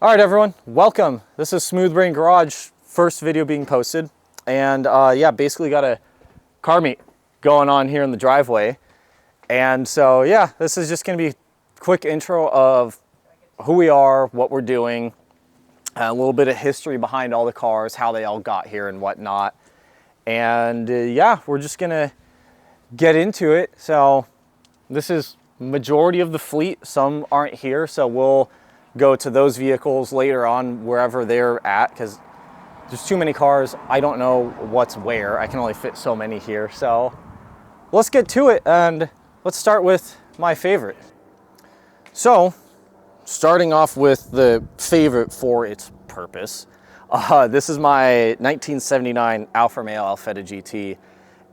All right, everyone, welcome. This is Smooth Brain Garage, first video being posted. And yeah, basically got a car meet going on here in the driveway. And so yeah, this is just gonna be a quick intro of who we are, what we're doing, a little bit of history behind all the cars, how they all got here and whatnot. And yeah, we're just gonna get into it. So this is majority of the fleet. Some aren't here, so we'll go to those vehicles later on wherever they're at, because there's too many cars. I don't know what's where. I can only fit so many here. So let's get to it, and let's start with my favorite. So starting off with the favorite for its purpose, this is my 1979 Alfa Romeo Alfetta GT.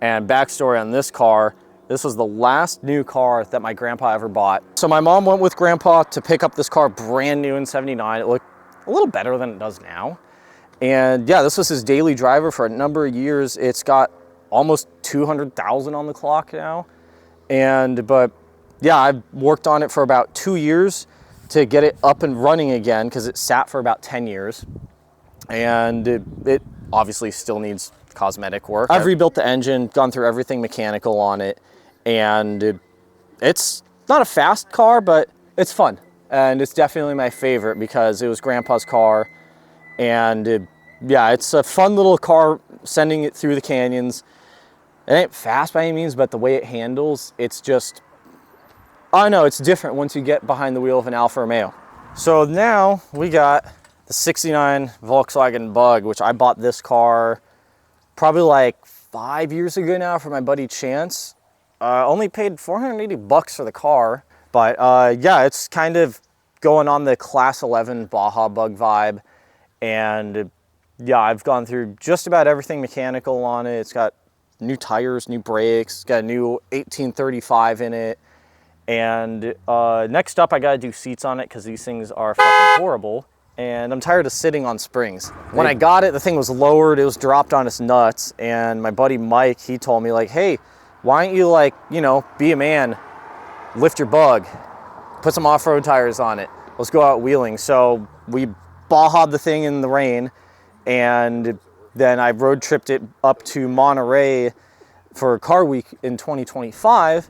And backstory on this car, this was the last new car that my grandpa ever bought. So my mom went with grandpa to pick up this car brand new in 79. It looked a little better than it does now. And yeah, this was his daily driver for a number of years. It's got almost 200,000 on the clock now. But yeah, I've worked on it for about 2 years to get it up and running again, because it sat for about 10 years. And it obviously still needs cosmetic work. I've rebuilt the engine, gone through everything mechanical on it. And it's not a fast car, but it's fun. And it's definitely my favorite because it was grandpa's car. And yeah, it's a fun little car, sending it through the canyons. It ain't fast by any means, but the way it handles, it's just, I know, it's different once you get behind the wheel of an Alfa Romeo. So now we got the 69 Volkswagen Bug, which I bought this car probably like 5 years ago now for my buddy Chance. Only paid 480 bucks for the car, but yeah, it's kind of going on the Class 11 Baja Bug vibe. And yeah, I've gone through just about everything mechanical on it. It's got new tires, new brakes, it's got a new 1835 in it. And next up, I gotta do seats on it because these things are fucking horrible. And I'm tired of sitting on springs. When I got it, the thing was lowered, it was dropped on its nuts. And my buddy Mike, he told me like, hey, why don't you, like, you know, be a man, lift your Bug, put some off-road tires on it, let's go out wheeling. So we Baja'd the thing in the rain, and then I road tripped it up to Monterey for Car Week in 2025.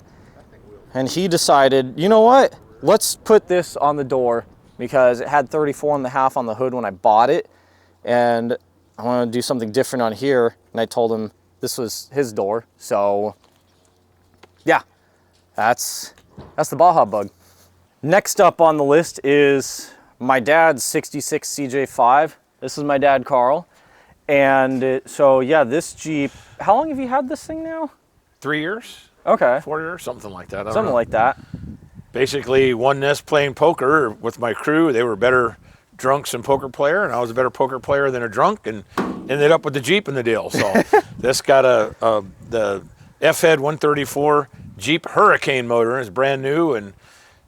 And he decided, you know what, let's put this on the door, because it had 34.5 on the hood when I bought it. And I want to do something different on here. And I told him this was his door. So yeah, that's the Baja Bug. Next up on the list is my dad's 66 CJ5. This is my dad, Carl. And so yeah, this Jeep, how long have you had this thing now? 3 years. Okay. 4 years, something like that. Something like that. Basically, won this playing poker with my crew. They were better drunks than poker player, and I was a better poker player than a drunk, and ended up with the Jeep in the deal. So this got the F-Head 134 Jeep Hurricane motor. It's brand new, and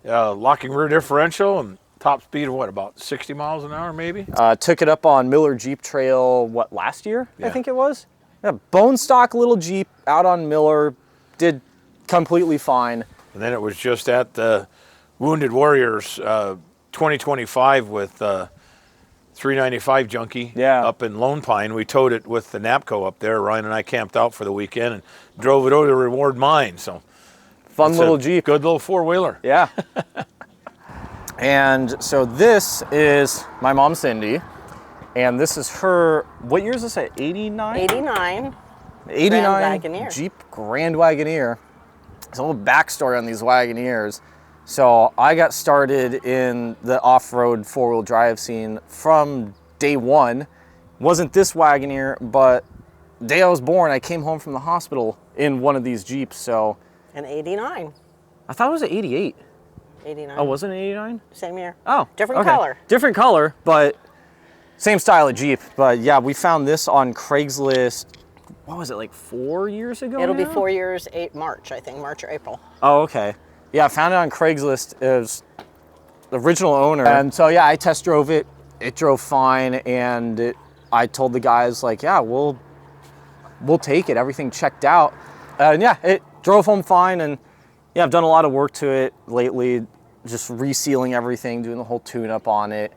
locking rear differential, and top speed of what, about 60 miles an hour maybe? Took it up on Miller Jeep Trail, what, last year? Yeah. I think it was. Yeah, bone stock little Jeep out on Miller, did completely fine. And then it was just at the Wounded Warriors 2025 with 395 Junkie up in Lone Pine. We towed it with the NAPCO up there. Ryan and I camped out for the weekend and drove it over to Reward Mine. So fun little Jeep. Good little four-wheeler. Yeah. And so this is my mom, Cindy. And this is her, what year is this at, 89? 89. 89 Grand Wagoneer. Jeep Grand Wagoneer. There's a little backstory on these Wagoneers. So I got started in the off-road four-wheel drive scene from day one. Wasn't this Wagoneer, but the day I was born, I came home from the hospital in one of these Jeeps. So And 89. I thought it was an 88. 89. Oh, wasn't it 89? Same year. Oh, Different okay. color. Different color, but same style of Jeep. But yeah, we found this on Craigslist. What was it, like 4 years ago? It'll be now? 4 years, March, I think, March or April. Oh, okay. Yeah, I found it on Craigslist. It was the original owner. And so yeah, I test drove it. It drove fine, and I told the guys like, yeah, we'll take it. Everything checked out. And yeah, it drove home fine. And yeah, I've done a lot of work to it lately, just resealing everything, doing the whole tune-up on it.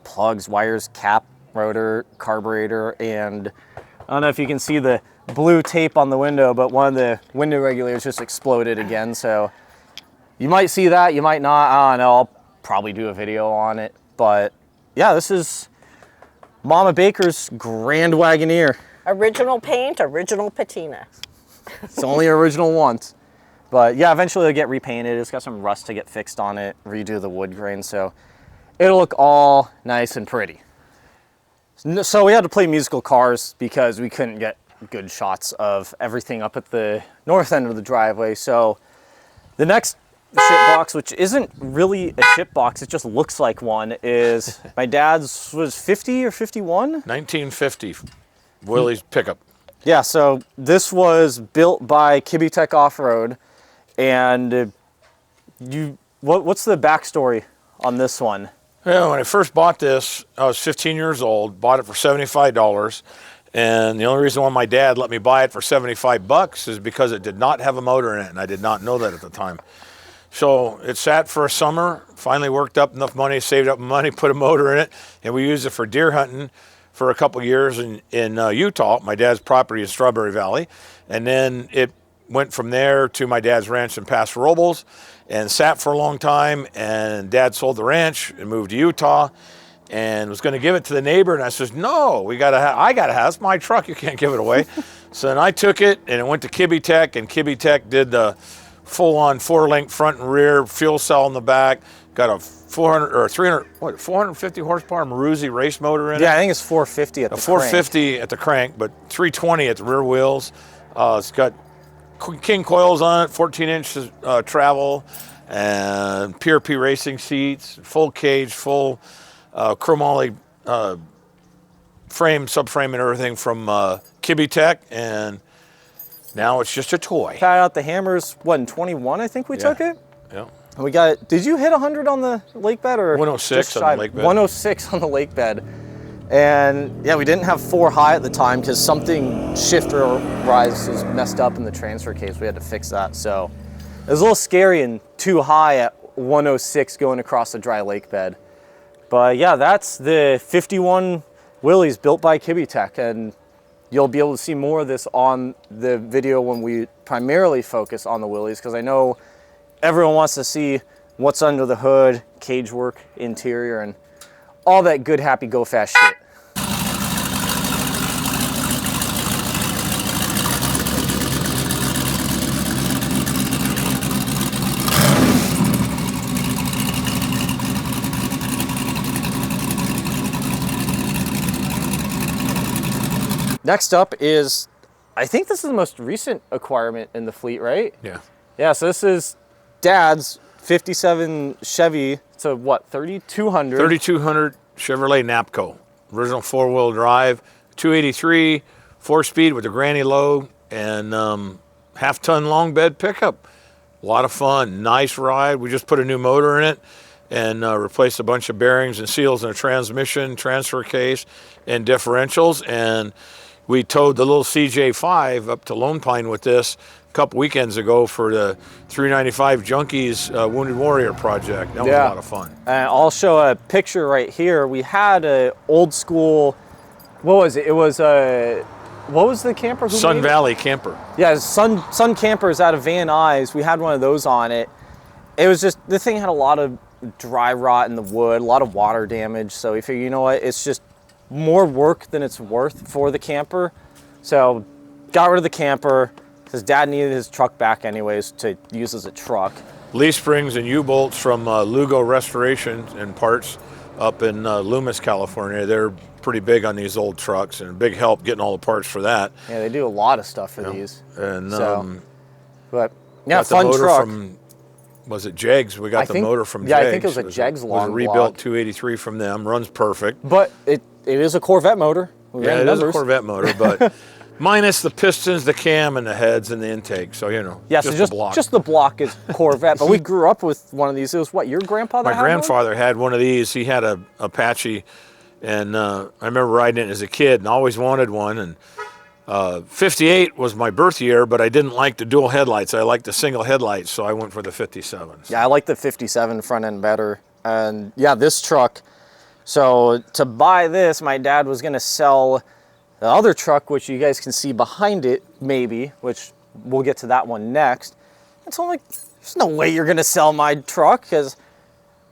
plugs, wires, cap, rotor, carburetor, and I don't know if you can see the blue tape on the window, but one of the window regulators just exploded again. So you might see that, you might not. I don't know. I'll probably do a video on it. But yeah, this is Mama Baker's Grand Wagoneer. Original paint, original patina. It's only original once. But yeah, eventually it'll get repainted. It's got some rust to get fixed on it, redo the wood grain. So it'll look all nice and pretty. So we had to play musical cars because we couldn't get good shots of everything up at the north end of the driveway. So the next ship box, which isn't really a ship box, it just looks like one, is my dad's was 50 or 51? 1950 Willys pickup. Yeah, so this was built by Kibitech Off-Road, and what's the backstory on this one? Yeah, when I first bought this, I was 15 years old, bought it for $75, and the only reason why my dad let me buy it for $75 is because it did not have a motor in it, and I did not know that at the time. So it sat for a summer, finally worked up enough money, saved up money, put a motor in it, and we used it for deer hunting for a couple years in Utah, my dad's property in Strawberry Valley. And then it went from there to my dad's ranch in Paso Robles and sat for a long time. And Dad sold the ranch and moved to Utah and was going to give it to the neighbor. And I says, no, I got to have, it's my truck. You can't give it away. So then I took it and it went to Kibitech, and Kibitech did the full-on 4-link front and rear, fuel cell in the back, got a 450 horsepower Maruzi race motor in it. Yeah, I think it's 450 at the 450 crank. at the crank, but 320 at the rear wheels. It's got King coils on it, 14 inches travel, and PRP racing seats, full cage, full chromoly frame, subframe, and everything from Kibitech, and now it's just a toy. Cut out the hammers, what, in 21 I think we took it? Yeah. And we got, did you hit 100 on the lake bed or? 106 on the lake bed. 106 on the lake bed. And yeah, we didn't have 4 high at the time because something shifter rise was messed up in the transfer case. We had to fix that. So it was a little scary and 2 high at 106 going across the dry lake bed. But yeah, that's the 51 Willys built by Kibitech, and you'll be able to see more of this on the video when we primarily focus on the Willys, because I know everyone wants to see what's under the hood, cage work, interior, and all that good, happy, go fast shit. Next up is, I think this is the most recent acquirement in the fleet, right? Yeah. Yeah, so this is Dad's 57 Chevy. It's a what, 3200? 3200 Chevrolet Napco. Original 4-wheel drive, 283, 4-speed with a granny low, and half-ton long bed pickup. A lot of fun, nice ride. We just put a new motor in it and replaced a bunch of bearings and seals in a transmission, transfer case, and differentials. And we towed the little CJ5 up to Lone Pine with this a couple weekends ago for the 395 Junkies Wounded Warrior project. That was a lot of fun. I'll show a picture right here. We had a old school, what was it? It was a, what was the camper? Sun Valley camper. Yeah, Sun Campers out of Van Nuys. We had one of those on it. It was just, the thing had a lot of dry rot in the wood, a lot of water damage. So we figured, you know what, it's just more work than it's worth for the camper. So got rid of the camper because Dad needed his truck back anyways to use as a truck. Leaf springs and U-bolts from Lugo Restoration and Parts up in Loomis, California. They're pretty big on these old trucks and a big help getting all the parts for that. Yeah, they do a lot of stuff for these. And but yeah, got fun the motor truck. From, was it Jegs? We got the motor from Jegs. Yeah, I think it was a Jegs long block. It was a rebuilt 283 from them. Runs perfect. But it is a Corvette motor. Yeah, it is a Corvette motor, but minus the pistons, the cam, and the heads and the intake. So, you know, yeah, just the block is Corvette. But we grew up with one of these. It was what, your grandpa that had My grandfather had one of these. He had a Apache, and I remember riding it as a kid and always wanted one. And 58 was my birth year, but I didn't like the dual headlights. I liked the single headlights, so I went for the 57s. Yeah, I like the 57 front end better. And yeah, this truck, So to buy this, my dad was gonna sell the other truck, which you guys can see behind it, maybe, which we'll get to that one next. It's only, there's no way you're gonna sell my truck, because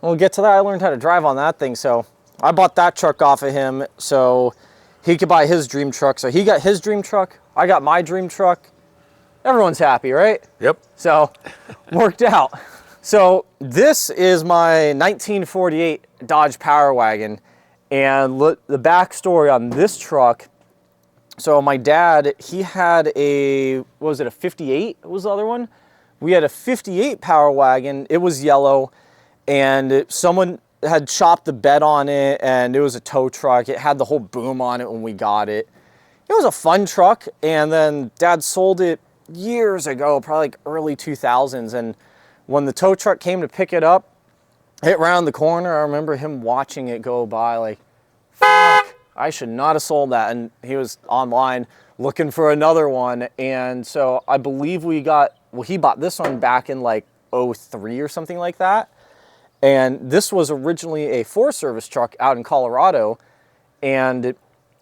we'll get to that. I learned how to drive on that thing, so I bought that truck off of him so he could buy his dream truck. So he got his dream truck, I got my dream truck. Everyone's happy, right? Yep. So worked out. So this is my 1948 Dodge Power Wagon, and look, the backstory on this truck. So my dad, he had a, what was it, a 58 was the other one? We had a 58 Power Wagon. It was yellow, and someone had chopped the bed on it, and it was a tow truck. It had the whole boom on it when we got it. It was a fun truck, and then Dad sold it years ago, probably like early 2000s, and when the tow truck came to pick it up, hit around the corner, I remember him watching it go by like, fuck, I should not have sold that. And he was online looking for another one. And so I believe we got, well, he bought this one back in like 03 or something like that. And this was originally a Forest Service truck out in Colorado. And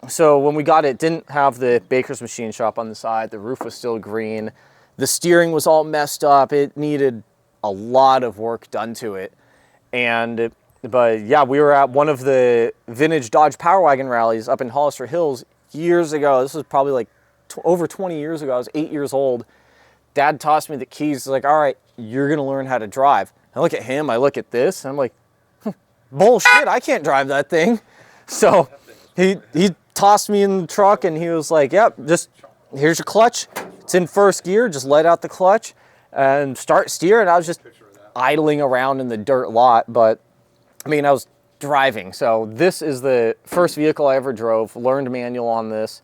so when we got it, it didn't have the Baker's Machine Shop on the side. The roof was still green. The steering was all messed up. It needed a lot of work done to it. And but yeah, we were at one of the vintage Dodge Power Wagon rallies up in Hollister Hills years ago. This was probably like over 20 years ago. I was 8 years old. Dad tossed me the keys. He's like, all right, you're gonna learn how to drive. I look at him, I look at this, and I'm like, bullshit, I can't drive that thing. So he tossed me in the truck, and he was like, yep, just here's your clutch. It's in first gear, just let out the clutch and start steering. I was just idling around in the dirt lot, but I mean, I was driving. So this is the first vehicle I ever drove, learned manual on this.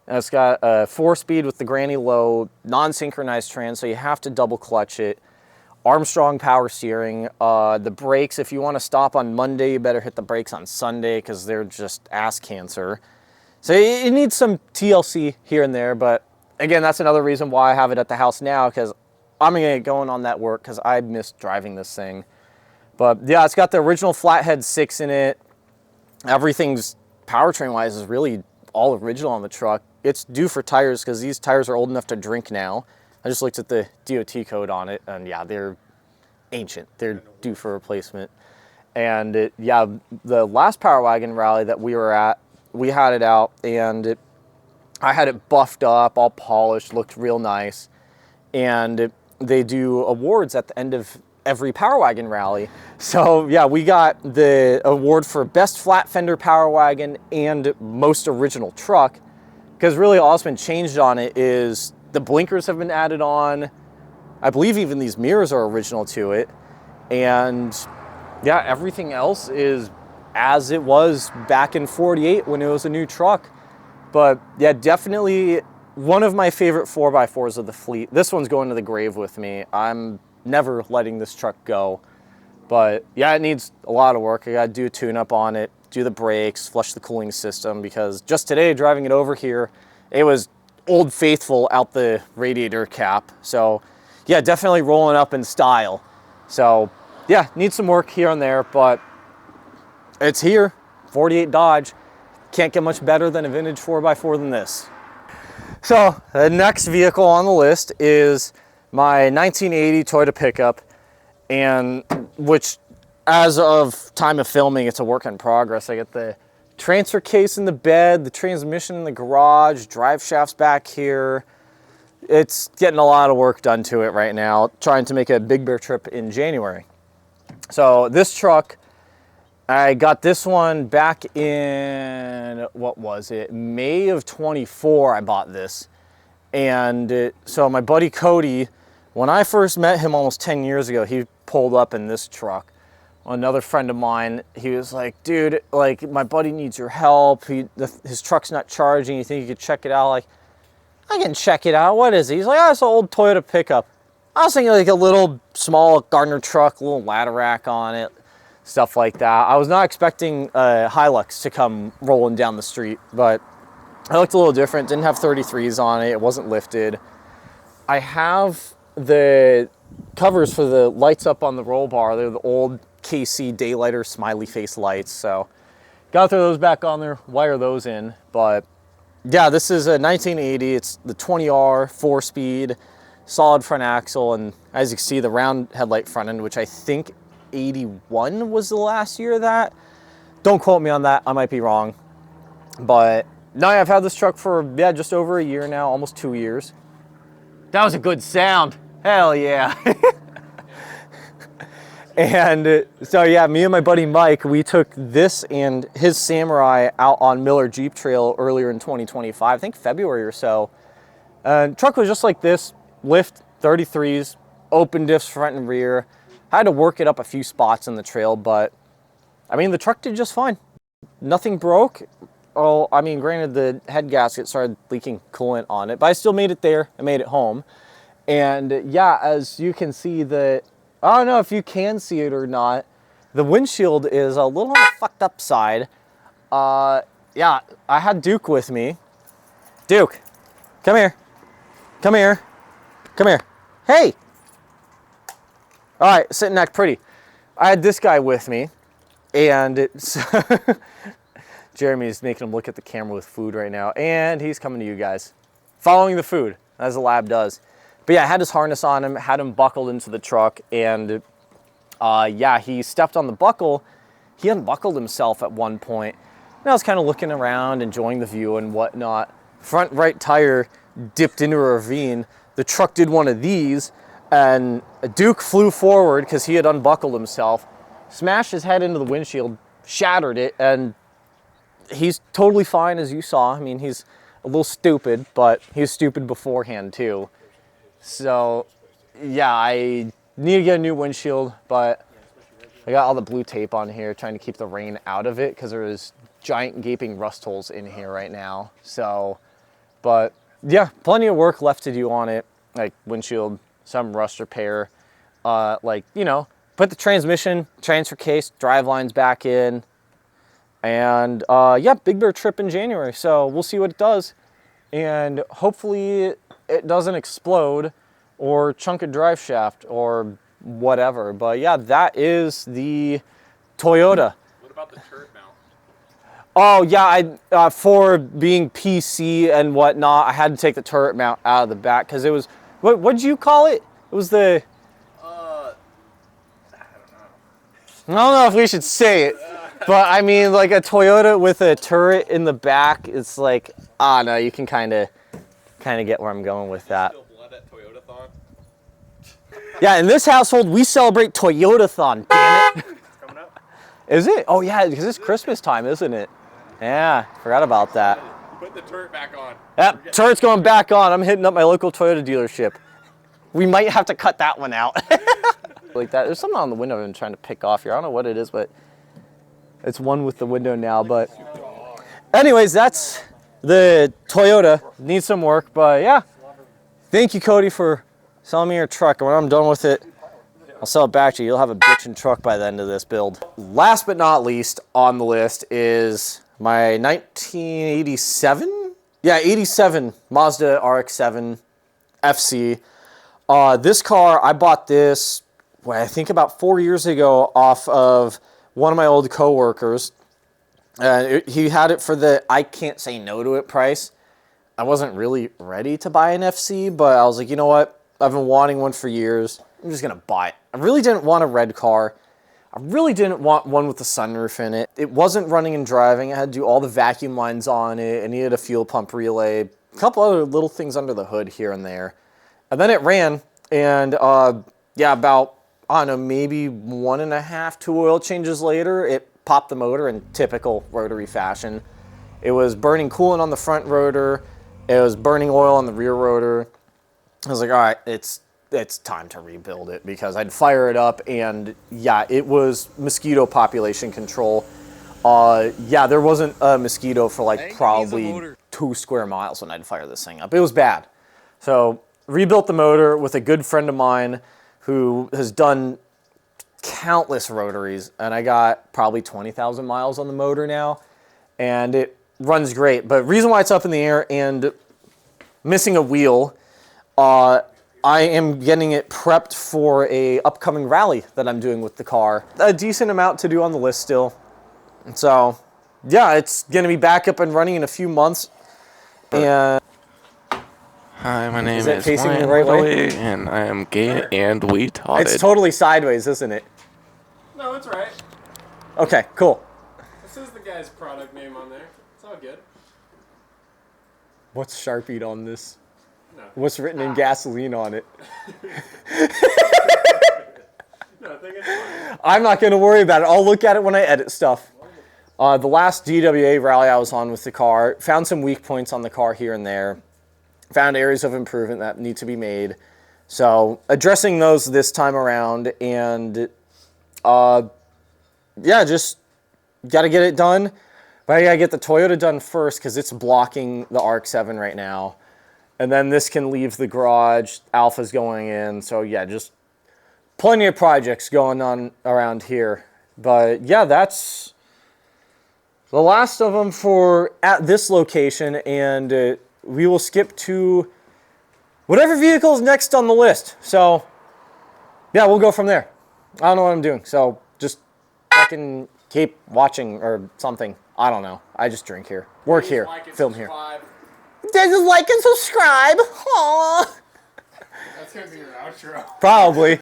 And it's got a 4-speed with the granny low, non-synchronized trans, so you have to double clutch it. Armstrong power steering. The brakes, if you want to stop on Monday, you better hit the brakes on Sunday because they're just ass cancer. So it needs some TLC here and there, but again, that's another reason why I have it at the house now, because I'm gonna get going on that work because I miss driving this thing. But yeah, it's got the original flathead 6 in it. Everything's powertrain wise is really all original on the truck. It's due for tires because these tires are old enough to drink now. I just looked at the DOT code on it, and yeah, they're ancient. They're due for replacement. And yeah, the last Power Wagon rally that we were at, we had it out, and I had it buffed up, all polished, looked real nice. And they do awards at the end of every Power Wagon rally. So yeah, we got the award for Best Flat Fender Power Wagon and Most Original Truck, because really all that's been changed on it is the blinkers have been added on. I believe even these mirrors are original to it. And yeah, everything else is as it was back in 48 when it was a new truck. But yeah, definitely one of my favorite 4x4s of the fleet. This one's going to the grave with me. I'm never letting this truck go. But yeah, it needs a lot of work. I gotta do a tune-up on it, do the brakes, flush the cooling system, because just today, driving it over here, it was Old Faithful out the radiator cap. So yeah, definitely rolling up in style. So yeah, needs some work here and there, but it's here. 48 Dodge. Can't get much better than a vintage 4x4 than this. So the next vehicle on the list is my 1980 Toyota pickup, and which as of time of filming, it's a work in progress. I got the transfer case in the bed, the transmission in the garage, drive shafts back here. It's getting a lot of work done to it right now, trying to make a Big Bear trip in January. So this truck, I got this one back in, what was it? May of 24, I bought this. And so my buddy Cody, when I first met him almost 10 years ago, he pulled up in this truck. Another friend of mine, he was like, dude, like my buddy needs your help. His truck's not charging. You think you could check it out? Like, I can check it out. What is it? He's like, oh, it's an old Toyota pickup. I was thinking like a little small Gardner truck, a little ladder rack on it, stuff like that. I was not expecting a Hilux to come rolling down the street, but it looked a little different. Didn't have 33s on it. It wasn't lifted. I have the covers for the lights up on the roll bar. They're the old KC Daylighter smiley face lights. So Gotta throw those back on there, wire those in. But yeah, this is a 1980. It's the 20R, 4-speed, solid front axle, and as you can see, the round headlight front end, which I think 81 was the last year of that. Don't quote me on that, I might be wrong. But no, I've had this truck for, yeah, just over a year now, almost 2 years. That was a good sound. Hell yeah. And so yeah, me and my buddy Mike, we took this and his Samurai out on Miller Jeep Trail earlier in 2025, I think February or so. Truck was just like this, lift 33s, open diffs front and rear. I had to work it up a few spots in the trail, but I mean, the truck did just fine. Nothing broke. Oh, I mean, granted, the head gasket started leaking coolant on it, but I still made it there. I made it home. And yeah, as you can see, I don't know if you can see it or not, the windshield is a little on the fucked up side. Yeah, I had Duke with me. Duke, come here. Come here. Come here. Hey! All right, sitting neck pretty. I had this guy with me, and it's Jeremy's making him look at the camera with food right now, and he's coming to you guys. Following the food, as a lab does. But yeah, I had his harness on him, had him buckled into the truck, and yeah, he stepped on the buckle. He unbuckled himself at one point, and I was kind of looking around, enjoying the view and whatnot. Front right tire dipped into a ravine. The truck did one of these, and Duke flew forward because he had unbuckled himself, smashed his head into the windshield, shattered it, and he's totally fine, as you saw. I mean, he's a little stupid, but he was stupid beforehand too. So yeah, I need to get a new windshield, but I got all the blue tape on here trying to keep the rain out of it because there's giant gaping rust holes in here right now. So, but yeah, plenty of work left to do on it, like windshield, some rust repair, like, you know, put the transmission, transfer case, drive lines back in, and yeah, Big Bear trip in January. So we'll see what it does, and hopefully it doesn't explode or chunk a drive shaft or whatever. But yeah, that is the Toyota. What about the turret mount? Oh yeah, for being PC and whatnot, I had to take the turret mount out of the back because it was, what'd you call it? It was the, I I don't know if we should say it, but I mean, like a Toyota with a turret in the back, it's like, ah, no, you can kind of get where I'm going with that. Still blood at Toyotathon. Yeah, in this household, we celebrate Toyotathon, damn it. It's coming up. Is it? Oh yeah, because it's Christmas time, isn't it? Yeah, forgot about that. Put the turret back on. Yep, turret's going back on. I'm hitting up my local Toyota dealership. We might have to cut that one out. Like that. There's something on the window I'm trying to pick off here. I don't know what it is, but it's one with the window now. But anyways, that's the Toyota. Needs some work, but yeah. Thank you, Cody, for selling me your truck. And when I'm done with it, I'll sell it back to you. You'll have a bitchin' truck by the end of this build. Last but not least on the list is my 1987? Yeah, 87 Mazda RX-7 FC. This car, I bought this, I think about 4 years ago off of one of my old coworkers. He had it for the I can't say no to it price. I wasn't really ready to buy an FC, but I was like, you know what? I've been wanting one for years. I'm just going to buy it. I really didn't want a red car. I really didn't want one with a sunroof in it. It wasn't running and driving. I had to do all the vacuum lines on it. I needed a fuel pump relay, a couple other little things under the hood here and there. And then it ran, and yeah, about, I don't know, maybe 1.5, 2 oil changes later, it popped the motor in typical rotary fashion. It was burning coolant on the front rotor. It was burning oil on the rear rotor. I was like, all right, it's time to rebuild it, because I'd fire it up, and yeah, it was mosquito population control. Yeah, there wasn't a mosquito for like probably 2 square miles when I'd fire this thing up. It was bad. So rebuilt the motor with a good friend of mine who has done countless rotaries, and I got probably 20,000 miles on the motor now, and it runs great. But reason why it's up in the air and missing a wheel, I am getting it prepped for a upcoming rally that I'm doing with the car. A decent amount to do on the list still. So yeah, it's going to be back up and running in a few months. And Hi, my name that is facing the Ryan right way? Lilly, and I am gay and retarded. it's totally sideways, isn't it? No, it's right. Okay, cool. This is the guy's product name on there. It's all good. What's Sharpied on this? No. What's written in gasoline on it? No, I think it's fine. I'm not going to worry about it. I'll look at it when I edit stuff. The last DWA rally I was on with the car, found some weak points on the car here and there. Found areas of improvement that need to be made. So addressing those this time around, and yeah, just got to get it done. But I got to get the Toyota done first because it's blocking the ARC-7 right now. And then this can leave the garage. Alpha's going in. So yeah, just plenty of projects going on around here. But yeah, that's the last of them for at this location. And we will skip to whatever vehicle is next on the list. So yeah, we'll go from there. I don't know what I'm doing. So just fucking keep watching or something. I don't know. I just drink here, work here, film here. Just like and subscribe. Aww. That's gonna be your outro. Probably.